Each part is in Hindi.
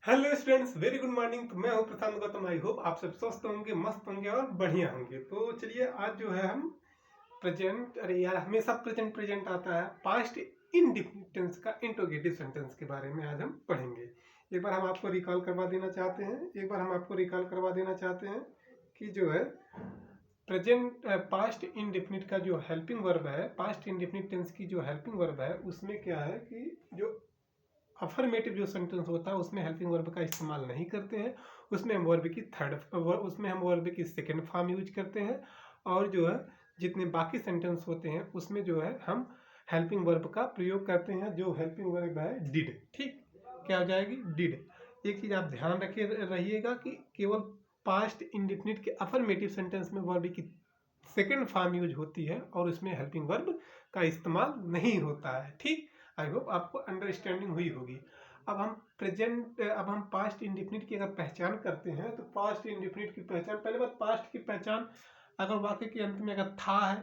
Hello students, very good morning. तो मैं हूं प्रशांत गौतम। आई होप आप सब स्वस्थ होंगे, मस्त होंगे और बढ़िया होंगे। तो चलिए आज जो है हम प्रेजेंट, अरे यार हमेशा प्रेजेंट प्रेजेंट आता है, पास्ट इंडेफिनिट टेंस का इंट्रोगेटिव सेंटेंस के बारे में आज हम पढ़ेंगे। एक बार हम आपको रिकॉल करवा देना चाहते हैं कि जो है प्रेजेंट पास्ट इंडेफिनिट का जो हेल्पिंग वर्ब है, पास्ट इंडेफिनिट टेंस की जो हेल्पिंग वर्ब है उसमें क्या है कि जो अफर्मेटिव जो सेंटेंस होता है उसमें हेल्पिंग वर्ब का इस्तेमाल नहीं करते हैं। उसमें हम वर्ब की सेकेंड फॉर्म यूज करते हैं। और जो है जितने बाकी सेंटेंस होते हैं उसमें जो है हम हेल्पिंग वर्ब का प्रयोग करते हैं। जो हेल्पिंग वर्ब है डिड। ठीक, क्या हो जाएगी? डिड। एक चीज आप ध्यान रखे रहिएगा कि केवल पास्ट इंडेफिनिट के अफर्मेटिव सेंटेंस में वर्ब की सेकेंड फॉर्म यूज होती है और उसमें हेल्पिंग वर्ब का इस्तेमाल नहीं होता है। ठीक, आई होप आपको अंडरस्टैंडिंग हुई होगी। अब हम पास्ट इंडेफिनिट की अगर पहचान करते हैं तो पास्ट इंडेफिनिट की पहचान, पहले बात पास्ट की पहचान अगर वाक्य के अंत में अगर था है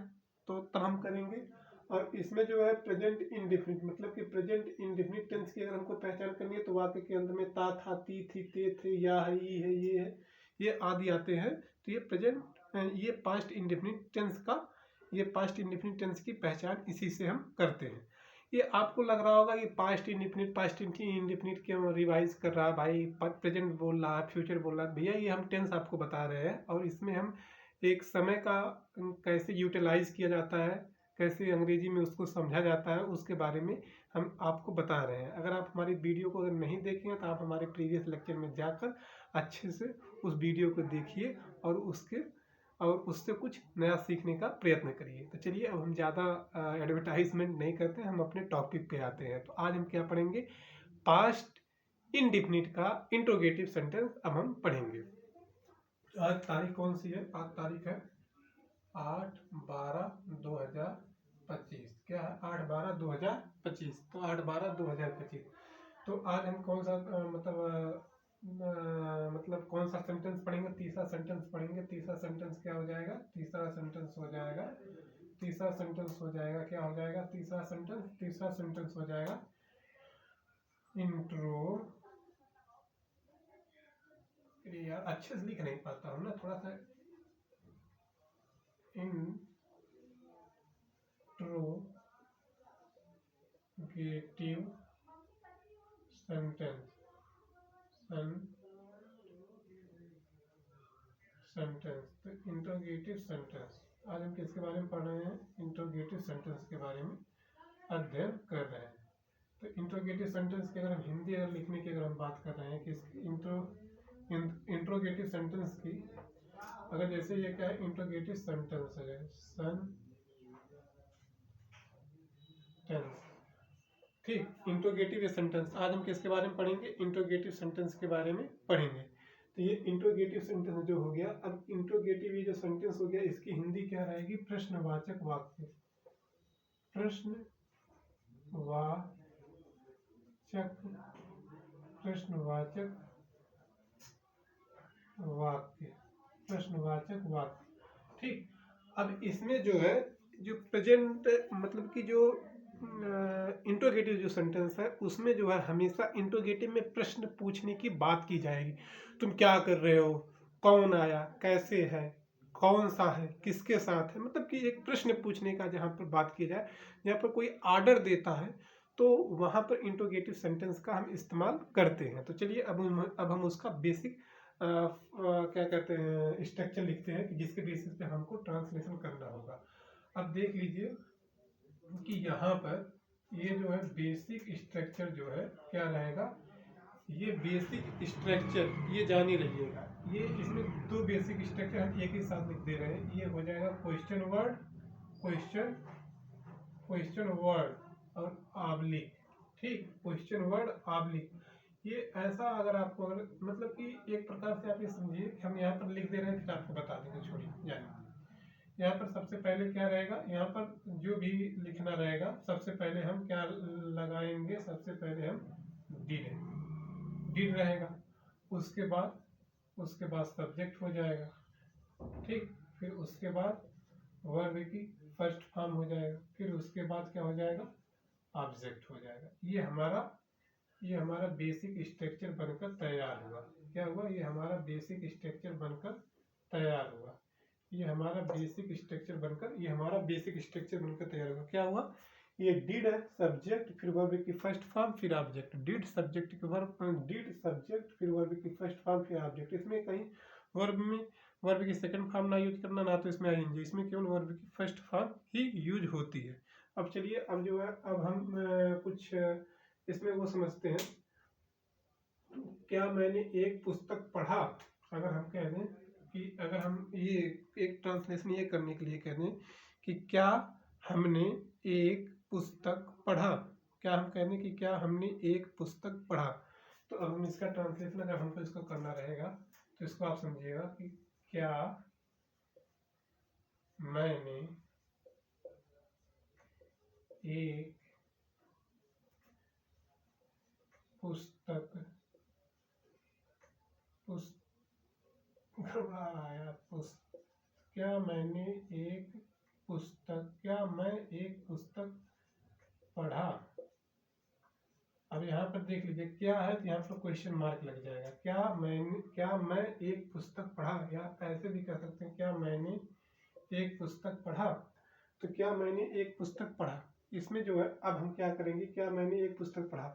तो तब हम करेंगे। और इसमें जो है प्रेजेंट इंडेफिनिट मतलब कि प्रेजेंट इंडेफिनिट टेंस की अगर हमको पहचान करनी है तो वाक्य के अंत में ता, था, ती, थी, ते, थे, या है, ई है, ये है, ये आदि आते हैं। तो ये पास्ट इंडेफिनिट टेंस की पहचान इसी से हम करते हैं। ये आपको लग रहा होगा कि पास्ट इंडेफिनिट क्यों रिवाइज कर रहा है भाई, प्रेजेंट बोल रहा है, फ्यूचर बोल रहा है। भैया ये हम टेंस आपको बता रहे हैं और इसमें हम एक समय का कैसे यूटिलाइज किया जाता है, कैसे अंग्रेजी में उसको समझा जाता है, उसके बारे में हम आपको बता रहे हैं। अगर आप हमारी वीडियो को अगर नहीं देखे हैं तो आप हमारे प्रीवियस लेक्चर में जाकर अच्छे से उस वीडियो को देखिए और उससे कुछ नया सीखने का प्रयत्न करिए। तो चलिए अब हम ज़्यादा एडवर्टाइजमेंट नहीं करते, हम अपने टॉपिक पे आते हैं। तो आज हम क्या पढ़ेंगे? पास्ट इंडेफिनिट का इंट्रोगेटिव सेंटेंस अब हम पढ़ेंगे। आज तारीख कौन सी है? आज तारीख है 8/12/2025। क्या है? 8/12/2025। तो 8/12/2025। तो आज हम कौन सा मतलब कौन सा सेंटेंस पढ़ेंगे? तीसरा सेंटेंस पढ़ेंगे। तीसरा सेंटेंस क्या हो जाएगा? तीसरा सेंटेंस हो जाएगा इंट्रो। यार अच्छे से लिख नहीं पाता हूँ ना, थोड़ा सा। इंट्रोगेटिव सेंटेंस तो इंट्रोगेटिव सेंटेंस आज हम किसके बारे में पढ़ रहे हैं? इंट्रोगेटिव सेंटेंस के बारे में अध्ययन कर रहे हैं। तो इंट्रोगेटिव सेंटेंस की अगर हम हिंदी अगर लिखने की अगर हम बात कर रहे हैं कि इंट्रोगेटिव सेंटेंस की, अगर जैसे ये क्या है? इंट्रोगेटिव सेंटेंस है, ठीक। इंट्रोगेटिव सेंटेंस आज हम किसके बारे में पढ़ेंगे? इंट्रोगेटिव सेंटेंस के बारे में पढ़ेंगे। तो ये इंट्रोगेटिव सेंटेंस जो हो गया, अब इंट्रोगेटिव ये जो सेंटेंस हो गया इसकी हिंदी क्या रहेगी? प्रश्नवाचक वाक्य। प्रश्नवाचक वाक्य। ठीक। अब इसमें जो है जो प्रेजेंट मतलब कि जो इंट्रोगेटिव जो सेंटेंस है उसमें जो है हमेशा इंट्रोगेटिव में प्रश्न पूछने की बात की जाएगी। तुम क्या कर रहे हो? कौन आया? कैसे है? कौन सा है? किसके साथ है? मतलब कि एक प्रश्न पूछने का जहाँ पर बात की जाए, जहाँ पर कोई ऑर्डर देता है तो वहाँ पर इंट्रोगेटिव सेंटेंस का हम इस्तेमाल करते हैं। तो चलिए अब हम उसका बेसिक क्या कहते हैं स्ट्रक्चर लिखते हैं कि जिसके बेसिस पे हमको ट्रांसलेशन करना होगा। अब देख लीजिए कि यहाँ पर ये जो है बेसिक स्ट्रक्चर जो है क्या रहेगा? ये बेसिक स्ट्रक्चर ये जान ही रहिएगा। ये इसमें दो बेसिक स्ट्रक्चर हम एक ही साथ लिख दे रहे हैं। ये हो जाएगा क्वेश्चन वर्ड और ऑब्लिक। ठीक, क्वेश्चन वर्ड ऑब्लिक। ये ऐसा अगर आपको मतलब कि एक प्रकार से आप ये समझिए कि हम यहाँ पर लिख दे रहे हैं, फिर आपको बता देंगे, छोड़िए जानिए। यहाँ पर सबसे पहले क्या रहेगा? यहाँ पर जो भी लिखना रहेगा सबसे पहले हम क्या लगाएंगे? सबसे पहले हम डिड रहेगा। उसके बाद सब्जेक्ट हो जाएगा। ठीक, फिर उसके बाद वर्ब की फर्स्ट फॉर्म हो जाएगा। फिर उसके बाद क्या हो जाएगा? ऑब्जेक्ट हो जाएगा। ये ये हमारा बेसिक स्ट्रक्चर बनकर तैयार हुआ। क्या हुआ? ये हमारा बेसिक स्ट्रक्चर बनकर तैयार हुआ। ये हमारा बेसिक स्ट्रक्चर बनकर तैयार हुआ। क्या हुआ? ये डिड है, सब्जेक्ट फिर वर्ब की फर्स्ट फॉर्म फिर ऑब्जेक्ट, डिड सब्जेक्ट की वर्ब, डिड सब्जेक्ट फिर वर्ब की फर्स्ट फॉर्म फिर ऑब्जेक्ट। इसमें कहीं वर्ब में वर्ब की सेकंड फॉर्म ना यूज करना, ना तो इसमें आएंगे, इसमें केवल वर्ब की फर्स्ट फॉर्म ही यूज होती है। अब चलिए, अब जो है, अब हम कुछ इसमें वो समझते हैं। क्या मैंने एक पुस्तक पढ़ा, अगर हम कह दें कि, अगर हम ये एक ट्रांसलेशन ये करने के लिए कह दें कि क्या हमने एक पुस्तक पढ़ा, क्या हम कह दें कि क्या हमने एक पुस्तक पढ़ा, तो अब हम इसका ट्रांसलेशन अगर हमको इसको करना रहेगा तो इसको आप समझिएगा कि क्या मैंने एक पुस्तक क्या मैं एक पुस्तक पढ़ा। अब यहाँ पर देख लीजिए क्या है, तो यहाँ पर क्वेश्चन मार्क लग जाएगा। क्या मैं एक पुस्तक पढ़ा, या ऐसे भी कह सकते हैं क्या मैंने एक पुस्तक पढ़ा। तो क्या मैंने एक पुस्तक पढ़ा, इसमें जो है, अब हम क्या करेंगे, क्या मैंने एक पुस्तक पढ़ा,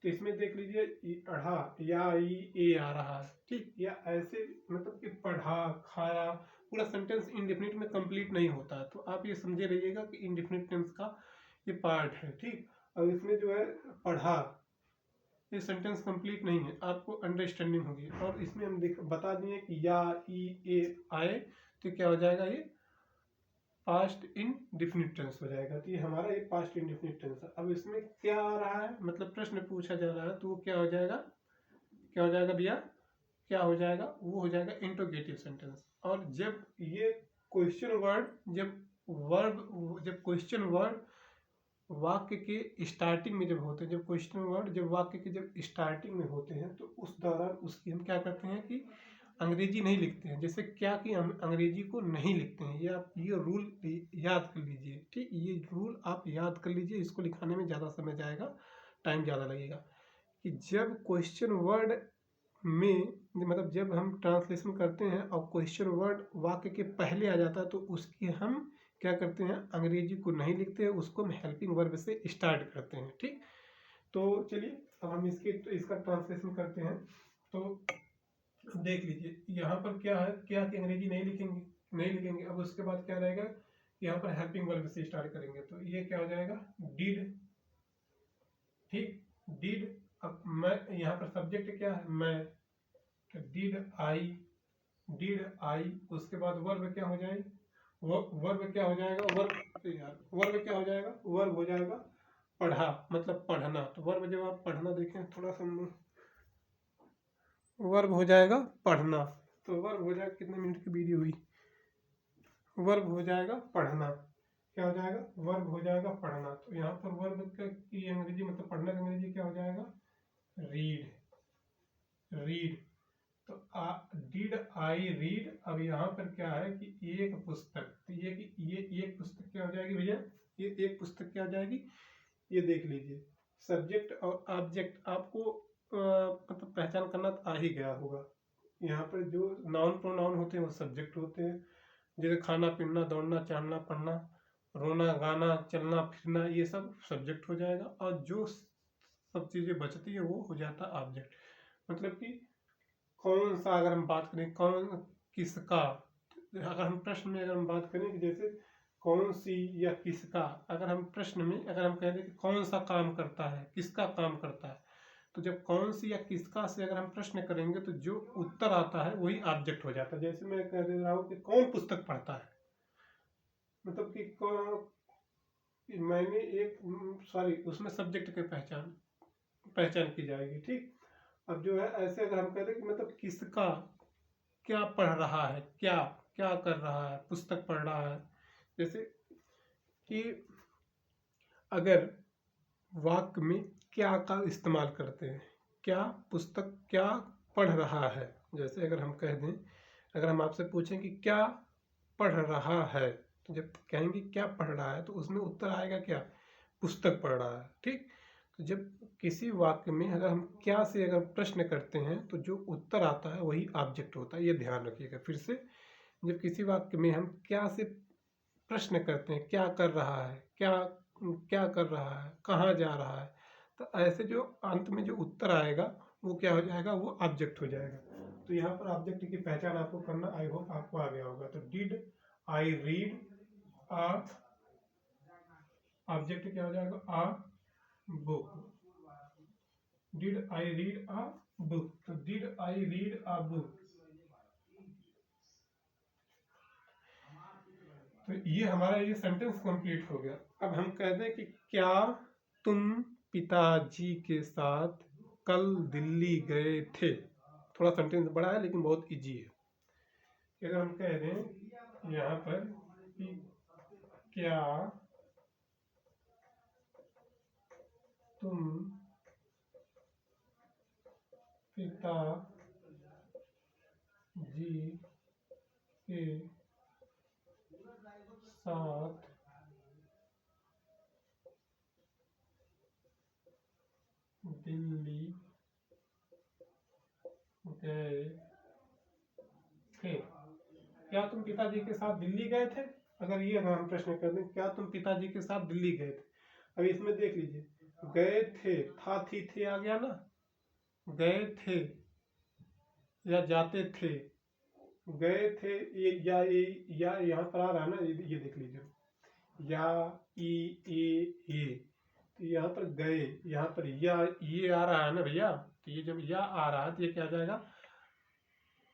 तो इसमें देख लीजिए पढ़ा या ए आ रहा है, ठीक, या ऐसे मतलब कि पढ़ा, खाया, पूरा सेंटेंस इंडेफिनिट में कंप्लीट नहीं होता है, तो आप ये समझे रहिएगा कि इंडेफिनिट टेंस का ये पार्ट है, ठीक। और इसमें जो है पढ़ा, ये सेंटेंस कंप्लीट नहीं है, आपको अंडरस्टैंडिंग होगी। और इसमें हम बता दिए कि या ई ए आए तो क्या हो जाएगा, ये पास्ट इंडेफिनिट टेंस हो जाएगा। तो ये हमारा ये पास्ट इंडेफिनिट टेंस है। अब इसमें क्या आ रहा है, मतलब प्रश्न पूछा जा रहा है, तो वो क्या हो जाएगा, क्या हो जाएगा भैया, क्या हो जाएगा, वो हो जाएगा इंट्रोगेटिव सेंटेंस। और जब ये क्वेश्चन वर्ड, जब क्वेश्चन वर्ड वाक्य के स्टार्टिंग में जब होते हैं, जब क्वेश्चन वर्ड जब वाक्य के जब स्टार्टिंग में होते हैं, तो उस दौरान उसकी हम क्या करते हैं कि अंग्रेजी नहीं लिखते हैं। जैसे क्या कि हम अंग्रेजी को नहीं लिखते हैं, ये आप ये रूल याद कर लीजिए, ठीक, ये रूल आप याद कर लीजिए, इसको लिखाने में ज़्यादा समय जाएगा, टाइम ज़्यादा लगेगा। कि जब क्वेश्चन वर्ड में, मतलब जब हम ट्रांसलेशन करते हैं और क्वेश्चन वर्ड वाक्य के पहले आ जाता है, तो उसकी हम क्या करते हैं, अंग्रेजी को नहीं लिखते हैं, उसको हम हेल्पिंग वर्ब से स्टार्ट करते हैं, ठीक। तो चलिए, अब हम इसका ट्रांसलेशन करते हैं। तो देख लीजिए यहाँ पर क्या है, क्या कि अंग्रेजी नहीं लिखेंगे। अब उसके बाद क्या रहेगा, यहाँ पर हेल्पिंग वर्ब से स्टार्ट करेंगे, तो ये क्या हो जाएगा, डिड, ठीक, डिड। अब मैं, यहाँ पर सब्जेक्ट क्या है, मैं, तो डिड आई, उसके बाद वर्ब क्या हो जाएगी, वर्ब क्या हो जाएगा, वर्ब क्या हो जाएगा, वर्ब हो जाएगा पढ़ा, मतलब पढ़ना। तो वर्ब जब आप पढ़ना देखें, थोड़ा सा वर्ब हो जाएगा पढ़ना, तो वर्ब हो जाएगा, कितने मिनट की वीडियो हुई, वर्ब हो जाएगा पढ़ना, क्या हो जाएगा, वर्ब हो जाएगा पढ़ना। तो यहाँ पर वर्ब की अंग्रेजी, मतलब पढ़ना की अंग्रेजी क्या हो जाएगा, रीड। तो डिड आई रीड। अब यहाँ पर क्या है कि एक पुस्तक, तो ये एक पुस्तक क्या हो जाएगी भैया, ये एक पुस्तक क्या हो जाएगी, ये देख लीजिए सब्जेक्ट और ऑब्जेक्ट आपको मतलब पहचान करना तो आ ही गया होगा। यहाँ पर जो नाउन प्रोनाउन होते हैं वो सब्जेक्ट होते हैं, जैसे खाना पीना, दौड़ना, चढ़ना, पढ़ना, रोना, गाना, चलना फिरना, ये सब सब्जेक्ट हो जाएगा। और जो सब चीज़ें बचती है वो हो जाता है ऑब्जेक्ट। मतलब कि कौन सा, अगर हम बात करें कौन किसका, अगर हम प्रश्न में अगर हम बात करें कि जैसे कौन सी या किसका, अगर हम प्रश्न में अगर हम कह दें कि कौन सा काम करता है, किसका काम करता है, तो जब कौन सी या किसका से अगर हम प्रश्न करेंगे तो जो उत्तर आता है वही ऑब्जेक्ट हो जाता है। जैसे मैं कह दे रहा हूँ कि कौन पुस्तक पढ़ता है, मतलब कि मैंने एक, सॉरी, उसमें सब्जेक्ट की पहचान की जाएगी, ठीक। अब जो है ऐसे अगर हम कह दें कि मतलब किसका, क्या पढ़ रहा है, क्या क्या कर रहा है, पुस्तक पढ़ रहा है। जैसे कि अगर वाक्य में क्या का इस्तेमाल करते हैं, क्या पुस्तक क्या पढ़ रहा है, जैसे अगर हम कह दें, अगर हम आपसे पूछें कि क्या पढ़ रहा है, तो जब कहेंगे क्या पढ़ रहा है, तो उसमें उत्तर आएगा क्या, पुस्तक पढ़ रहा है, ठीक। तो जब किसी वाक्य में अगर हम क्या से अगर प्रश्न करते हैं तो जो उत्तर आता है वही ऑब्जेक्ट होता है, ये ध्यान रखिएगा। फिर से, जब किसी वाक्य में हम क्या से प्रश्न करते हैं, क्या कर रहा है, क्या क्या कर रहा है, कहाँ जा रहा है, तो ऐसे जो अंत में जो उत्तर आएगा वो क्या हो जाएगा, वो ऑब्जेक्ट हो जाएगा। तो यहाँ पर ऑब्जेक्ट की पहचान आपको करना, आई होप आपको आ गया होगा। तो did I read a, object क्या हो जाएगा, a book. Did I read a book, तो did I read a book, तो ये हमारा ये सेंटेंस कंप्लीट हो गया। अब हम कहते हैं कि क्या तुम पिताजी के साथ कल दिल्ली गए थे। थोड़ा सेंटेंस बड़ा है लेकिन बहुत इजी है। अगर हम कह दें यहाँ पर कि क्या तुम पिताजी के साथ दिल्ली गए थे। क्या तुम पिताजी के साथ दिल्ली गए थे? अगर ये हम प्रश्न कर दें, क्या तुम पिताजी के साथ दिल्ली गए थे? अब इसमें देख लीजिए, गए थे, था थी थे आ गया ना, गए थे या जाते थे, गए थे ये या यहाँ पर आ रहा है ना, ये देख लीजिए, या ये, तो यहाँ पर गए, यहाँ पर या ये आ रहा है ना भैया, तो ये जब या आ रहा है तो ये क्या आ जाएगा,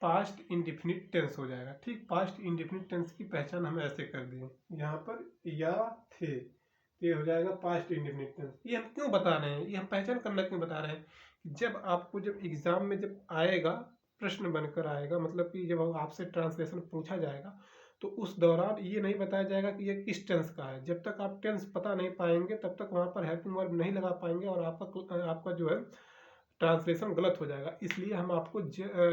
पास्ट इंडेफिनिट टेंस हो जाएगा। ठीक, पास्ट इंडेफिनिट टेंस की पहचान हम ऐसे कर दिए, यहाँ पर या थे, तो ये हो जाएगा पास्ट इंडेफिनिट टेंस। ये हम क्यों बता रहे हैं, ये हम पहचान करना क्यों बता रहे हैं, जब आपको जब एग्जाम में जब आएगा, प्रश्न बनकर आएगा, मतलब कि जब आपसे ट्रांसलेशन पूछा जाएगा तो उस दौरान ये नहीं बताया जाएगा कि ये किस टेंस का है। जब तक आप टेंस पता नहीं पाएंगे तब तक वहाँ पर हेल्पिंग वर्ब नहीं लगा पाएंगे और आपका जो है ट्रांसलेशन गलत हो जाएगा। इसलिए हम आपको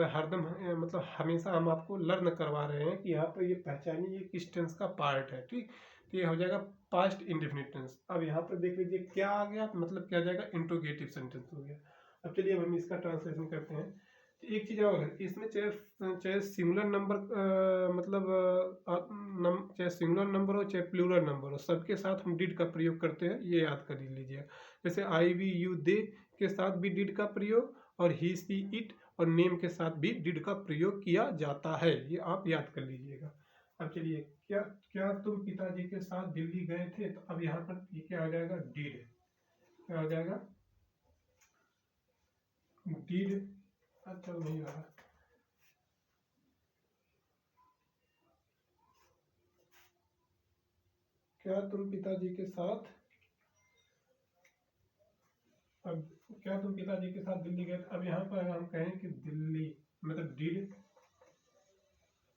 हरदम मतलब हमेशा हम आपको लर्न करवा रहे हैं कि यहाँ पर ये पहचानिए ये किस टेंस का पार्ट है। ठीक, तो ये हो जाएगा पास्ट इंडेफिनिट टेंस। अब यहाँ पर देख लीजिए क्या आ गया, मतलब क्या आ जाएगा, इंट्रोगेटिव सेंटेंस हो गया। अब चलिए अब हम इसका ट्रांसलेशन करते हैं। एक चीज़ और है, इसमें चाहे सिंगुलर नंबर मतलब चाहे सिंगुलर नंबर हो चाहे प्लूरल नंबर हो, सबके साथ हम डिड का प्रयोग करते हैं, ये याद कर लीजिए। जैसे आई वी यू दे के साथ भी डिड का प्रयोग, और ही सी इट और नेम के साथ भी डिड का प्रयोग किया जाता है, ये आप याद कर लीजिएगा। अब चलिए, क्या क्या तुम पिताजी के साथ दिल्ली गए थे, तो अब यहाँ पर ये क्या आ जाएगा, डिड, क्या आ जाएगा, डिड। अच्छा नहीं रहा, क्या तुम पिताजी के साथ, अब क्या तुम पिताजी के साथ दिल्ली गए। अब यहाँ पर हम कहें कि दिल्ली मतलब डिड,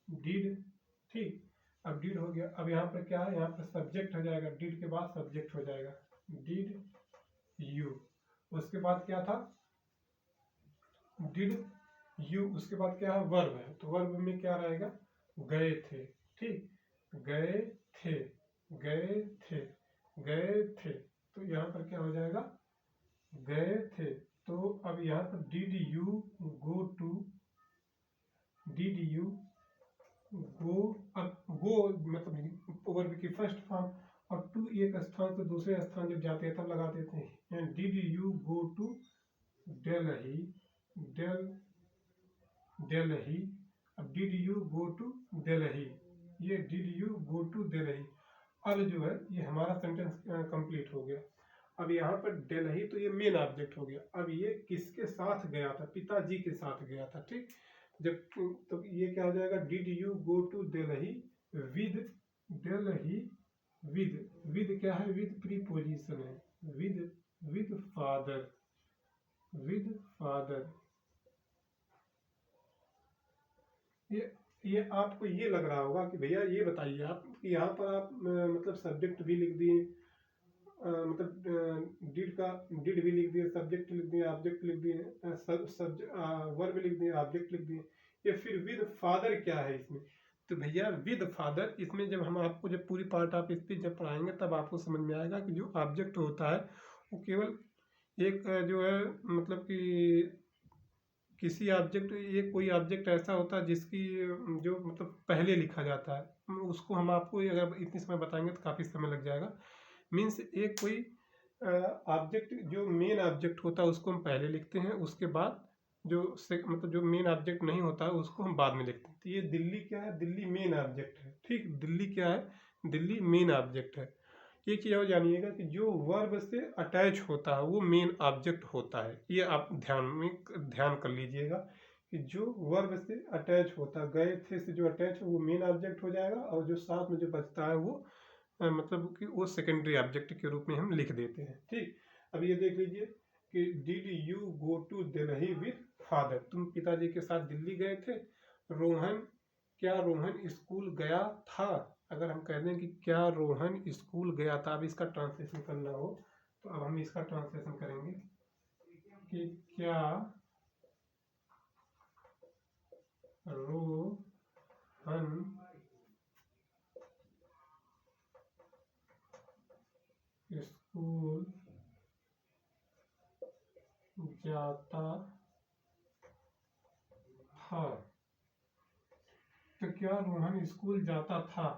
डिड, ठीक। अब डिड हो गया, अब यहाँ पर क्या है, यहाँ पर सब्जेक्ट हो जाएगा, डिड के बाद सब्जेक्ट हो जाएगा, डिड यू, उसके बाद क्या था, डिड यू, उसके बाद क्या है, वर्ब है, तो वर्ब में क्या रहेगा, गए थे। ठीक, गए थे, गए थे, गए थे, तो यहाँ पर क्या हो जाएगा, गए थे। तो अब यहाँ पर did you go to, did you go, अब गो मतलब वर्ब की फर्स्ट फॉर्म, और टू एक स्थान से दूसरे स्थान जब जाते हैं तब लगा देते हैं। Did you go to Delhi, Delhi, अब did you go to Delhi, ये did you go to Delhi. अब जो है ये हमारा सेंटेंस कंप्लीट हो गया। अब यहाँ पर दिल्ली तो ये मेन ऑब्जेक्ट हो गया। अब ये किसके साथ गया था, पिताजी के साथ गया था। ठीक, जब तो ये क्या हो जाएगा, did you go to Delhi with Delhi, with क्या है, विद प्रीपोजिशन है, विद फादर, विद फादर। ये आपको ये लग रहा होगा कि भैया ये बताइए आप कि यहाँ पर आप मतलब सब्जेक्ट भी लिख दिए, मतलब डिड भी लिख दिए, सब्जेक्ट लिख दिए, ऑब्जेक्ट लिख दिए, वर्ब लिख दिए, ऑब्जेक्ट लिख दिए, ये फिर विद फादर क्या है इसमें। तो भैया विद फादर, इसमें जब हम आपको जब पूरी पार्ट ऑफ स्पीच जब पढ़ाएंगे तब आपको समझ में आएगा कि जो ऑब्जेक्ट होता है वो केवल एक जो है मतलब कि किसी ऑब्जेक्ट, ये कोई ऑब्जेक्ट ऐसा होता है जिसकी जो मतलब पहले लिखा जाता है, उसको हम आपको अगर इतनी समय बताएंगे तो काफ़ी समय लग जाएगा। मीन्स एक कोई ऑब्जेक्ट जो मेन ऑब्जेक्ट होता है उसको हम पहले लिखते हैं, उसके बाद जो मतलब जो मेन ऑब्जेक्ट नहीं होता है उसको हम बाद में लिखते हैं। तो ये दिल्ली क्या है, दिल्ली मेन ऑब्जेक्ट है। ठीक, दिल्ली क्या है, दिल्ली मेन ऑब्जेक्ट है। एक चीज़ और जानिएगा कि जो वर्ब से अटैच होता है वो मेन ऑब्जेक्ट होता है। ये आप ध्यान कर लीजिएगा कि जो वर्ब से अटैच होता है, गए थे से जो अटैच है वो मेन ऑब्जेक्ट हो जाएगा, और जो साथ में जो बचता है वो मतलब कि वो सेकेंडरी ऑब्जेक्ट के रूप में हम लिख देते हैं। ठीक, अब ये देख लीजिए कि did you go to Delhi with father, तुम पिताजी के साथ दिल्ली गए थे। रोहन, क्या रोहन स्कूल गया था। अगर हम कह दें कि क्या रोहन स्कूल गया था, अब इसका ट्रांसलेशन करना हो तो अब हम इसका ट्रांसलेशन करेंगे कि क्या रोहन स्कूल जाता था। तो क्या रोहन स्कूल जाता था,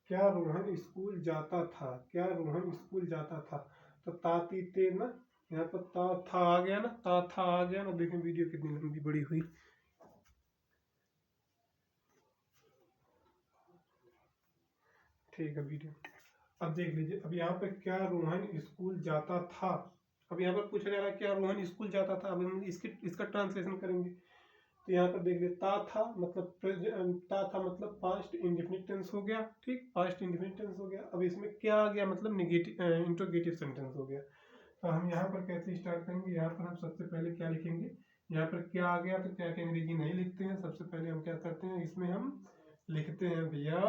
क्या रोहन स्कूल जाता था, क्या रोहन स्कूल जाता था। तो ताती ते ना, यहाँ पर ता था आ गया ना, ता था आ गया ना। देखें वीडियो कितनी लंबी बड़ी हुई। ठीक है वीडियो, अब देख लीजिए। अब यहाँ पर क्या रोहन स्कूल जाता था, अब यहाँ पर पूछा जा रहा है क्या रोहन स्कूल जाता था। अब हम इसका ट्रांसलेशन करेंगे। तो यहाँ पर देख लीजिए, ता था मतलब ता था मतलब पास्ट इंडेफिनिट टेंस हो गया। ठीक, पास्ट इंडेफिनिट टेंस हो गया। अब इसमें क्या आ गया, मतलब निगेटिव इंट्रोगेटिव सेंटेंस हो गया। तो हम यहाँ पर कैसे स्टार्ट करेंगे, यहाँ पर हम सबसे पहले क्या लिखेंगे, यहाँ पर क्या आ गया तो क्या की अंग्रेजी नहीं लिखते हैं। सबसे पहले हम क्या करते हैं, इसमें हम लिखते हैं भैया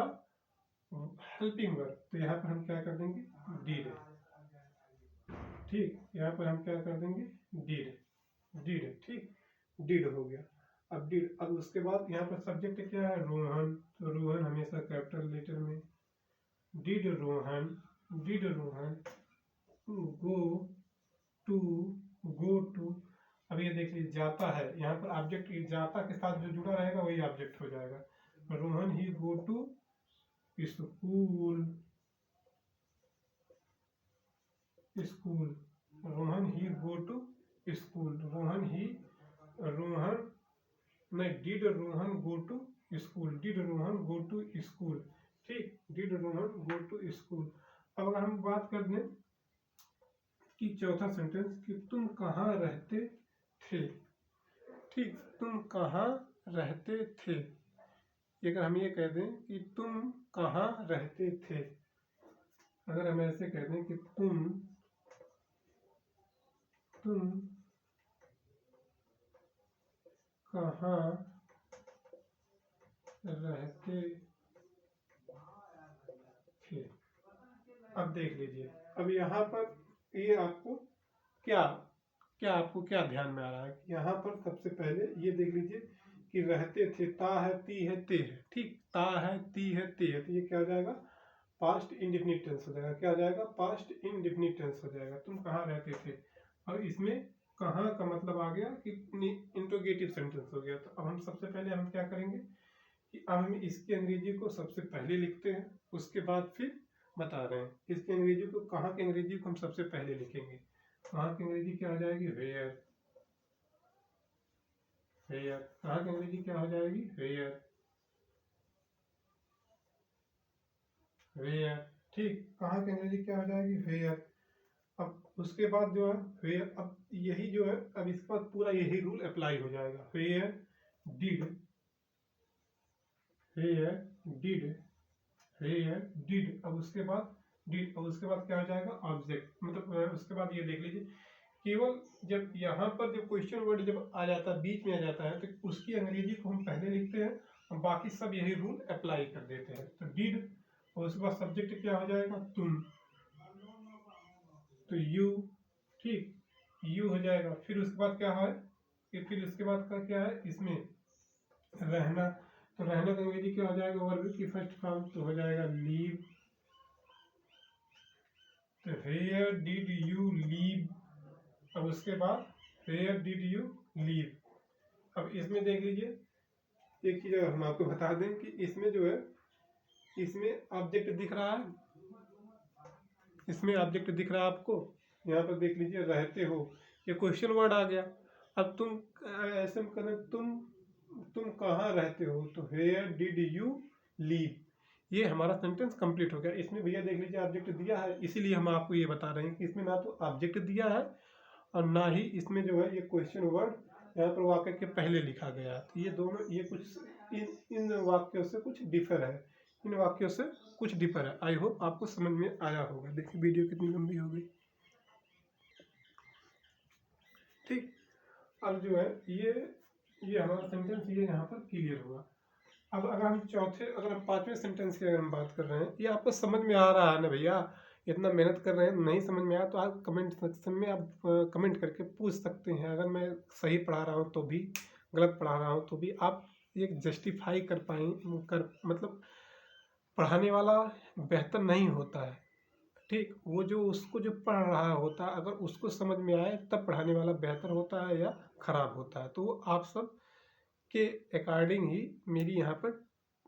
हेल्पिंग वर्ब। तो यहाँ पर हम क्या कर देंगे, डीड। ठीक, यहाँ पर हम क्या कर देंगे, डीड, डीड। ठीक, डीड हो गया। अब डीड, अब उसके बाद यहाँ पर सब्जेक्ट क्या है, रोहन। तो रोहन हमेशा कैपिटल लेटर में। Did Rohan, did Rohan go to, go to. अब ये देख लीजिए जाता है, यहाँ पर ऑब्जेक्ट जाता के साथ जो जुड़ा रहेगा वही ऑब्जेक्ट हो जाएगा। Rohan he go to school, school. Rohan he go to school, Rohan he, Rohan नहीं, did Rohan go to school, did Rohan go to school. ठीक, did Rohan go to school. अब अगर हम बात कर दें कि चौथा सेंटेंस कि तुम कहाँ रहते थे। ठीक, तुम कहाँ रहते थे। अगर हम ये कह दें कि तुम कहाँ रहते थे, अगर हम ऐसे कह दें कि तुम कहाँ रहते थे। अब देख लीजिए, अब यहाँ पर ये आपको क्या आपको क्या ध्यान में आ रहा है कि यहाँ पर सबसे पहले ये देख लीजिए कि रहते थे, ता है, ती है, ते है। ठीक, ता है, ती है, ते है। तो ये क्या हो जाएगा, पास्ट इंडेफिनिट टेंस हो जाएगा। क्या हो जाएगा, पास्ट इंडेफिनिट टेंस हो जाएगा। तुम कहाँ रहते थे, और इसमें कहाँ का मतलब आ गया कि इंट्रोगेटिव सेंटेंस हो गया। तो अब हम सबसे पहले हम क्या करेंगे कि अब हम इसकी अंग्रेजी को सबसे पहले लिखते हैं, उसके बाद फिर बता रहे हैं इसकी अंग्रेजी को, कहाँ की अंग्रेजी को हम सबसे पहले लिखेंगे। कहाँ की अंग्रेजी क्या हो जाएगी, वेयर, वेयर। कहाँ की अंग्रेजी क्या हो जाएगी, वेयर, वेयर। ठीक, कहाँ की अंग्रेजी क्या हो जाएगी, वेयर। अब उसके बाद जो है वेयर, अब यही जो है, अब इसके बाद पूरा यही रूल अप्लाई हो जाएगा। Where did, where did, where did. अब उसके बाद डिड, अब उसके बाद क्या हो जाएगा, ऑब्जेक्ट। मतलब उसके बाद ये देख लीजिए, केवल जब यहाँ पर जब क्वेश्चन वर्ड जब आ जाता है, बीच में आ जाता है, तो उसकी अंग्रेजी को हम पहले लिखते हैं और बाकी सब यही रूल अप्लाई कर देते हैं। तो डिड, और उसके बाद सब्जेक्ट क्या हो जाएगा, तुम, तो यू। ठीक, यू हो जाएगा। फिर उसके बाद क्या है कि फिर उसके बाद का क्या है इसमें, रहना। तो रहना का अंग्रेजी क्या हो जाएगा, वर्ब की फर्स्ट फॉर्म, तो हो जाएगा लीव। तो वेयर डिड यू लीव, अब उसके बाद वेयर डिड यू लीव। अब इसमें देख लीजिए, एक चीज हम आपको बता दें कि इसमें जो है, इसमें ऑब्जेक्ट दिख रहा है, इसमें ऑब्जेक्ट दिख रहा है आपको, यहाँ पर देख लीजिए रहते हो, ये क्वेश्चन वर्ड आ गया। अब तुम ऐसे में करें, तुम कहाँ रहते हो, तो वेयर डिड यू लीव, ये हमारा सेंटेंस कंप्लीट हो गया। इसमें भैया देख लीजिए ऑब्जेक्ट दिया है, इसीलिए हम आपको ये बता रहे हैं कि इसमें ना तो ऑब्जेक्ट दिया है और ना ही इसमें जो है ये क्वेश्चन वर्ड यहाँ पर वाक्य के पहले लिखा गया है। तो ये दोनों, ये कुछ इन वाक्यों से कुछ डिफर है, इन वाक्यों से कुछ डिफर है। आई होप आपको समझ में आया होगा। देखिए वीडियो कितनी लंबी हो गई। ठीक, अब जो है ये हमारा सेंटेंस ये यहाँ पर क्लियर हुआ। अब अगर हम पांचवें सेंटेंस की अगर हम बात कर रहे हैं, ये आपको समझ में आ रहा है ना भैया? इतना मेहनत कर रहे हैं, नहीं समझ में आया तो आप कमेंट सेक्शन में आप कमेंट करके पूछ सकते हैं। अगर मैं सही पढ़ा रहा हूँ तो भी, गलत पढ़ा रहा हूँ तो भी, आप ये जस्टिफाई कर मतलब पढ़ाने वाला बेहतर नहीं होता है। ठीक, वो जो उसको जो पढ़ रहा होता है, अगर उसको समझ में आए तब पढ़ाने वाला बेहतर होता है या खराब होता है। तो वो आप सब के अकॉर्डिंग ही मेरी यहाँ पर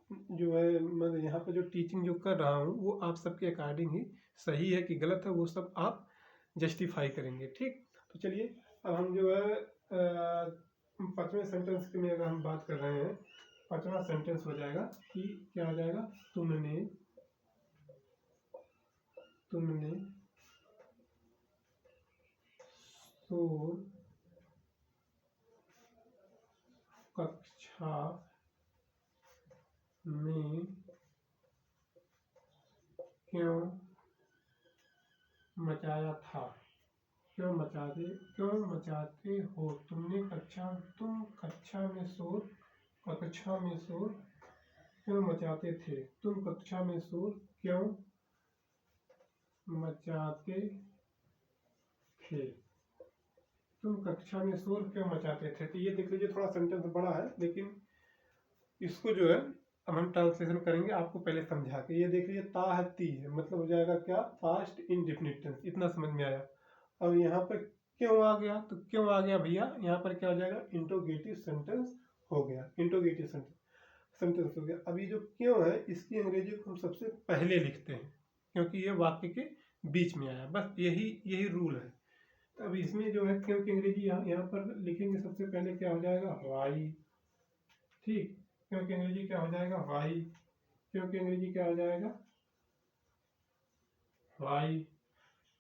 जो है, मैं यहाँ पर जो टीचिंग जो कर रहा हूँ वो आप सबके अकॉर्डिंग ही सही है कि गलत है, वो सब आप जस्टिफाई करेंगे। ठीक, तो चलिए अब हम जो है पांचवें सेंटेंस में अगर हम बात कर रहे हैं, पांचवा सेंटेंस हो जाएगा कि क्या हो जाएगा, तुमने शोर कक्षा में क्यों मचाया था, क्यों मचाते हो, तुम कक्षा में शोर क्यों मचाते थे, तुम कक्षा में शोर क्यों मचाते थे, तुम कक्षा में शोर क्यों मचाते थे। तो ये देख लीजिए, थोड़ा सेंटेंस बड़ा है, लेकिन इसको जो है अब हम ट्रांसलेशन करेंगे आपको पहले समझा के। ये देख लीजिए, ता है ती है, मतलब हो जाएगा क्या, पास्ट इंडेफिनिट टेंस। इतना समझ में आया। अब यहाँ पर क्यों आ गया, तो क्यों आ गया भैया, यहाँ पर क्या हो जाएगा, इंट्रोगेटिव सेंटेंस हो गया, इंट्रोगेटिव सेंटेंस हो गया। अभी जो क्यों है, इसकी अंग्रेजी को हम सबसे पहले लिखते हैं, क्योंकि ये वाक्य के बीच में आया, बस यही रूल है। तो अब इसमें जो है क्यों की अंग्रेजी यहाँ पर लिखेंगे, सबसे पहले क्या हो जाएगा, वाई। ठीक, क्यों की अंग्रेजी क्या हो जाएगा, वाई। क्यों की अंग्रेजी क्या हो जाएगा, वाई।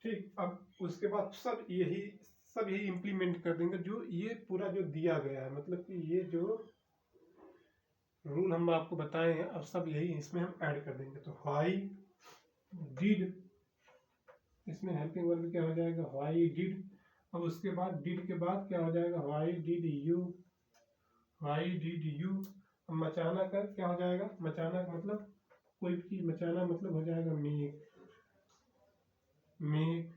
ठीक, अब उसके बाद सब यही इम्प्लीमेंट कर देंगे, जो ये पूरा जो दिया गया है, मतलब कि ये जो रूल हम आपको बताए हैं, अब सब यही इसमें हम ऐड कर देंगे। तो वाई डिड, इसमें हेल्पिंग वर्ब क्या हो जाएगा, वाई डिड। अब उसके बाद डिड के बाद क्या हो जाएगा, वाई डिड यू। अब मचाना का क्या हो जाएगा, मचाना का मतलब कोई भी चीज मचाना मतलब हो जाएगा मेक।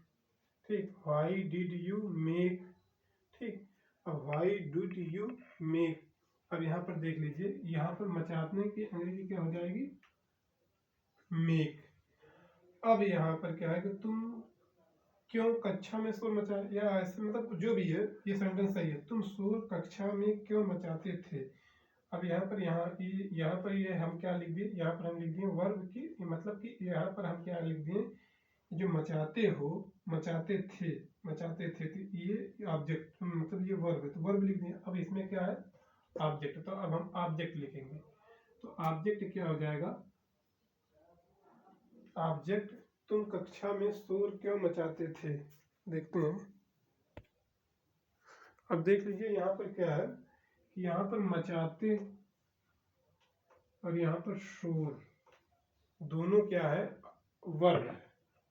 ठीक, वाई डिड यू मेक। ठीक, अब वाई डिड यू मेक। अब यहाँ पर देख लीजिए, यहाँ पर मचाने की अंग्रेजी क्या हो जाएगी, मेक। अब यहाँ पर क्या है कि तुम क्यों कक्षा में शोर मचाए, या ऐसे मतलब जो भी है, ये सेंटेंस सही है, तुम शोर कक्षा में क्यों मचाते थे। अब यहाँ पर ये हम क्या लिख दिए, यहाँ पर हम लिख दिए वर्ब की, मतलब कि यहाँ पर हम क्या लिख दिए, जो मचाते थे तो ये ऑब्जेक्ट मतलब ये वर्ब है, तो वर्ब लिख दिए। अब इसमें क्या है, ऑब्जेक्ट, तो अब हम ऑब्जेक्ट लिखेंगे। तो ऑब्जेक्ट क्या हो जाएगा, ऑब्जेक्ट तुम कक्षा में शोर क्यों मचाते थे। देखते हैं, अब देख लीजिए यहाँ पर क्या है कि यहाँ पर मचाते और यहाँ पर शोर दोनों क्या है, वर्ब है।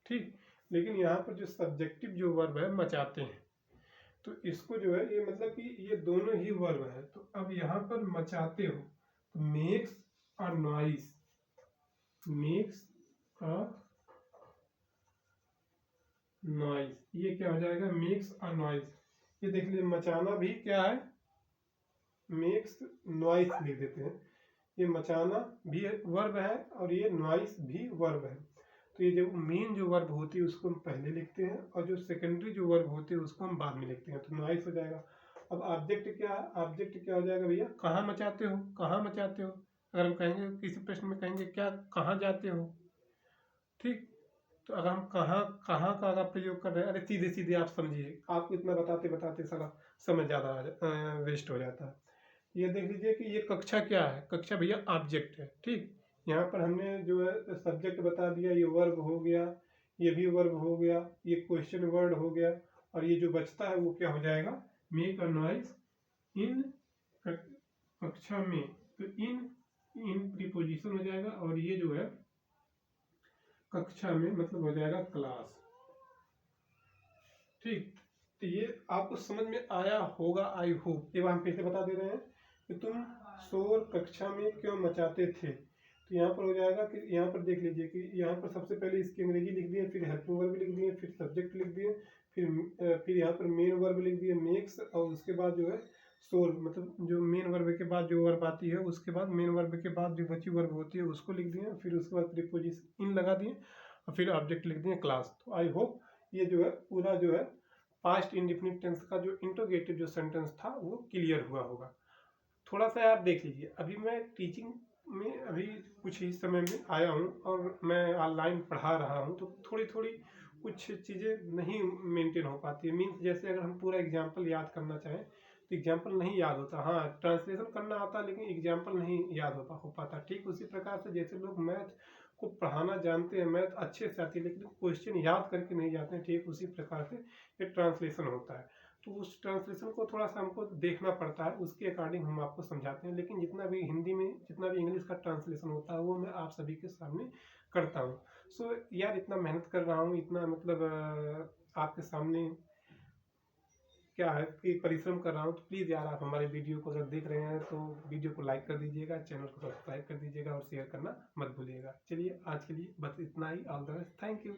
ठीक, लेकिन यहाँ पर जो सब्जेक्टिव जो वर्ब है मचाते हैं, तो इसको जो है ये मतलब कि ये दोनों ही वर्ब है। तो अब यहाँ पर मचाते हो तो मेक्स अ नॉइस, ये क्या हो जाएगा, मेक्स अ नॉइस। ये देख लीजिए, मचाना भी क्या है, मेक्स नॉइस लिख देते हैं। ये मचाना भी वर्ब है और ये नॉइस भी वर्ब है। तो ये जो मेन जो वर्ब होती है उसको हम पहले लिखते हैं और जो सेकेंडरी जो वर्ब होती है उसको हम बाद में लिखते हैं, तो नॉइस हो जाएगा। अब ऑब्जेक्ट क्या हो जाएगा भैया, कहाँ मचाते हो, कहाँ मचाते हो। अगर हम कहेंगे किसी प्रश्न में कहेंगे क्या कहाँ जाते हो, ठीक, तो अगर हम कहाँ कहाँ का अगर प्रयोग कर रहे हैं, अरे सीधे सीधे आप समझिए, आपको इतना बताते बताते सारा समय ज़्यादा वेस्ट हो जाता है। ये देख लीजिए कि ये कक्षा क्या है, कक्षा भैया ऑब्जेक्ट है, ठीक। यहाँ पर हमने जो है सब्जेक्ट बता दिया, ये वर्ब हो गया, ये भी वर्ब हो गया, ये क्वेश्चन वर्ड हो गया, और ये जो बचता है वो क्या हो जाएगा, मेक अ नॉइज इन कक्षा में, तो इन इन प्रीपोजिशन हो जाएगा, और ये जो है कक्षा में मतलब हो जाएगा क्लास, ठीक। तो ये आपको समझ में आया होगा, आई होप। ये हम फिर से बता दे रहे हैं कि तुम शोर कक्षा में क्यों मचाते थे। तो यहाँ पर हो जाएगा कि यहाँ पर देख लीजिए कि यहाँ पर सबसे पहले इसकी अंग्रेजी लिख दिए, फिर हेल्पिंग वर्ब लिख दिए, फिर सब्जेक्ट लिख दिए, फिर यहाँ पर मेन वर्ब लिख दिए मेक्स, और उसके बाद जो है शोर, मतलब जो मेन वर्ब के बाद जो वर्ब आती है उसके बाद मेन वर्ब के बाद जो बची वर्ब होती है उसको लिख दिए, फिर उसके बाद प्रीपोजिशन इन लगा दिए, और फिर ऑब्जेक्ट लिख दिए क्लास। तो आई होप ये जो है पूरा जो है पास्ट इंडिफिनिट टेंस का जो इंट्रोगेटिव जो सेंटेंस था वो क्लियर हुआ होगा। थोड़ा सा आप देख लीजिए, अभी मैं टीचिंग में अभी कुछ ही समय में आया हूँ और मैं ऑनलाइन पढ़ा रहा हूँ, तो थोड़ी थोड़ी कुछ चीज़ें नहीं मेंटेन हो पाती है। मीन्स जैसे अगर हम पूरा एग्जाम्पल याद करना चाहें तो एग्जाम्पल नहीं याद होता, हाँ ट्रांसलेशन करना आता लेकिन एग्जाम्पल नहीं याद हो पाता। ठीक उसी प्रकार से जैसे लोग मैथ को पढ़ाना जानते हैं, मैथ अच्छे से आती है लेकिन क्वेश्चन याद करके नहीं जाते हैं, ठीक उसी प्रकार से ये ट्रांसलेशन होता है। तो उस ट्रांसलेशन को थोड़ा सा हमको देखना पड़ता है, उसके अकॉर्डिंग हम आपको समझाते हैं। लेकिन जितना भी हिंदी में जितना भी इंग्लिश का ट्रांसलेशन होता है वो मैं आप सभी के सामने करता हूँ। सो यार इतना मेहनत कर रहा हूँ, इतना मतलब आपके सामने क्या है कि परिश्रम कर रहा हूँ, तो प्लीज़ यार आप हमारे वीडियो को अगर देख रहे हैं तो वीडियो को लाइक कर दीजिएगा, चैनल को सब्सक्राइब कर दीजिएगा और शेयर करना मत भूलिएगा। चलिए आज के लिए बस इतना ही, all the best, thank you.